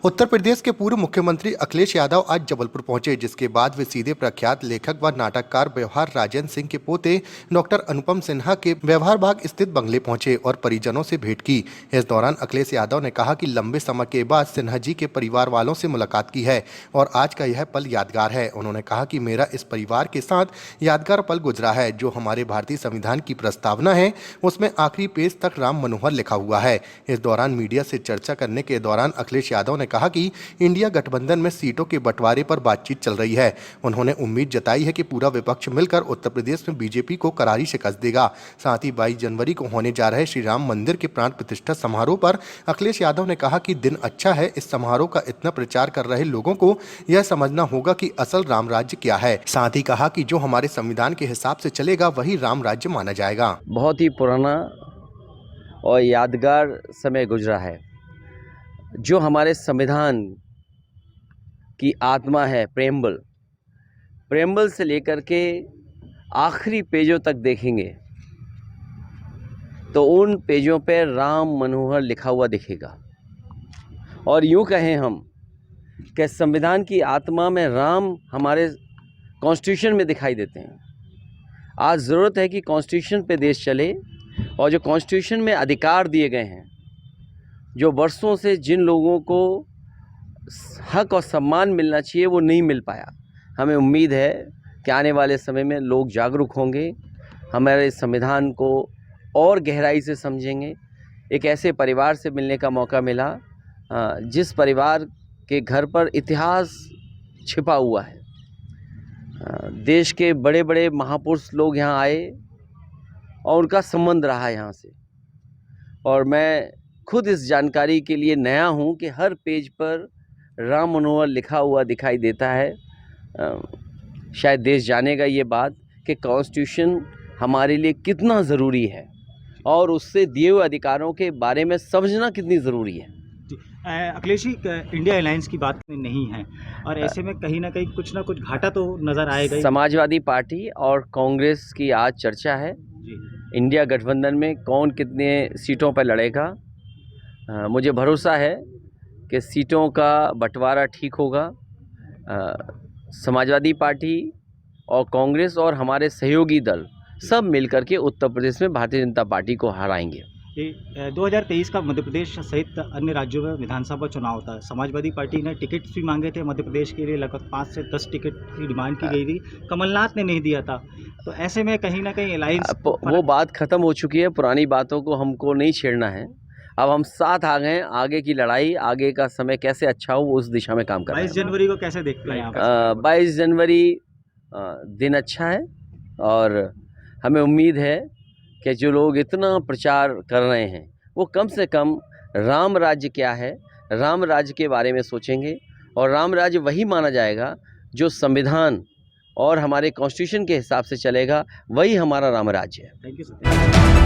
उत्तर प्रदेश के पूर्व मुख्यमंत्री अखिलेश यादव आज जबलपुर पहुंचे, जिसके बाद वे सीधे प्रख्यात लेखक व नाटककार व्यवहार राजेंद्र सिंह के पोते डॉक्टर अनुपम सिन्हा के व्यवहार बाग स्थित बंगले पहुंचे और परिजनों से भेंट की। इस दौरान अखिलेश यादव ने कहा कि लंबे समय के बाद सिन्हा जी के परिवार वालों से मुलाकात की है और आज का यह पल यादगार है। उन्होंने कहा कि मेरा इस परिवार के साथ यादगार पल गुजरा है। जो हमारे भारतीय संविधान की प्रस्तावना है उसमें आखिरी पेज तक राम मनोहर लिखा हुआ है। इस दौरान मीडिया से चर्चा करने के दौरान अखिलेश यादव ने कहा कि इंडिया गठबंधन में सीटों के बंटवारे पर बातचीत चल रही है। उन्होंने उम्मीद जताई है कि पूरा विपक्ष मिलकर उत्तर प्रदेश में बीजेपी को करारी शिकस्त देगा। साथ ही 22 जनवरी को होने जा रहे श्री राम मंदिर के प्राण प्रतिष्ठा समारोह पर अखिलेश यादव ने कहा कि दिन अच्छा है। इस समारोह का इतना प्रचार कर रहे लोगों को यह समझना होगा कि असल राम राज्य क्या है। साथ ही कहा कि जो हमारे संविधान के हिसाब से चलेगा वही राम राज्य माना जाएगा। बहुत ही पुराना और यादगार समय गुजरा है। जो हमारे संविधान की आत्मा है, प्रेम्बल से लेकर के आखिरी पेजों तक देखेंगे तो उन पेजों पर राम मनोहर लिखा हुआ दिखेगा। और यूँ कहें हम कि संविधान की आत्मा में राम हमारे कॉन्स्टिट्यूशन में दिखाई देते हैं। आज ज़रूरत है कि कॉन्स्टिट्यूशन पे देश चले और जो कॉन्स्टिट्यूशन में अधिकार दिए गए हैं, जो वर्षों से जिन लोगों को हक और सम्मान मिलना चाहिए वो नहीं मिल पाया। हमें उम्मीद है कि आने वाले समय में लोग जागरूक होंगे, हमारे संविधान को और गहराई से समझेंगे। एक ऐसे परिवार से मिलने का मौका मिला जिस परिवार के घर पर इतिहास छिपा हुआ है। देश के बड़े बड़े महापुरुष लोग यहाँ आए और उनका संबंध रहा यहाँ से। और मैं खुद इस जानकारी के लिए नया हूँ कि हर पेज पर राम मनोहर लिखा हुआ दिखाई देता है। शायद देश जानेगा ये बात कि कॉन्स्टिट्यूशन हमारे लिए कितना ज़रूरी है और उससे दिए हुए अधिकारों के बारे में समझना कितनी ज़रूरी है। अखिलेश जी, इंडिया अलायंस की बात नहीं है और ऐसे में कहीं ना कहीं कुछ ना कुछ घाटा तो नज़र आएगा। समाजवादी पार्टी और कांग्रेस की आज चर्चा है जी। इंडिया गठबंधन में कौन कितने सीटों पर लड़ेगा। मुझे भरोसा है कि सीटों का बंटवारा ठीक होगा। समाजवादी पार्टी और कांग्रेस और हमारे सहयोगी दल सब मिलकर के उत्तर प्रदेश में भारतीय जनता पार्टी को हराएंगे। 2023 का मध्य प्रदेश सहित अन्य राज्यों में विधानसभा चुनाव होता है। समाजवादी पार्टी ने टिकट भी मांगे थे मध्य प्रदेश के लिए, लगभग 5 से 10 टिकट की डिमांड की गई थी। कमलनाथ ने नहीं दिया था। तो ऐसे में कहीं ना कहीं अलायंस वो बात ख़त्म हो चुकी है। पुरानी बातों को हमको नहीं छेड़ना है। अब हम साथ आ गए। आगे की लड़ाई, आगे का समय कैसे अच्छा हो उस दिशा में काम कर रहे हैं। 22 जनवरी को कैसे देखते हैं? 22 जनवरी दिन अच्छा है और हमें उम्मीद है कि जो लोग इतना प्रचार कर रहे हैं वो कम से कम राम राज्य क्या है, राम राज्य के बारे में सोचेंगे। और राम राज्य वही माना जाएगा जो संविधान और हमारे कॉन्स्टिट्यूशन के हिसाब से चलेगा, वही हमारा राम राज्य है। Thank you sir.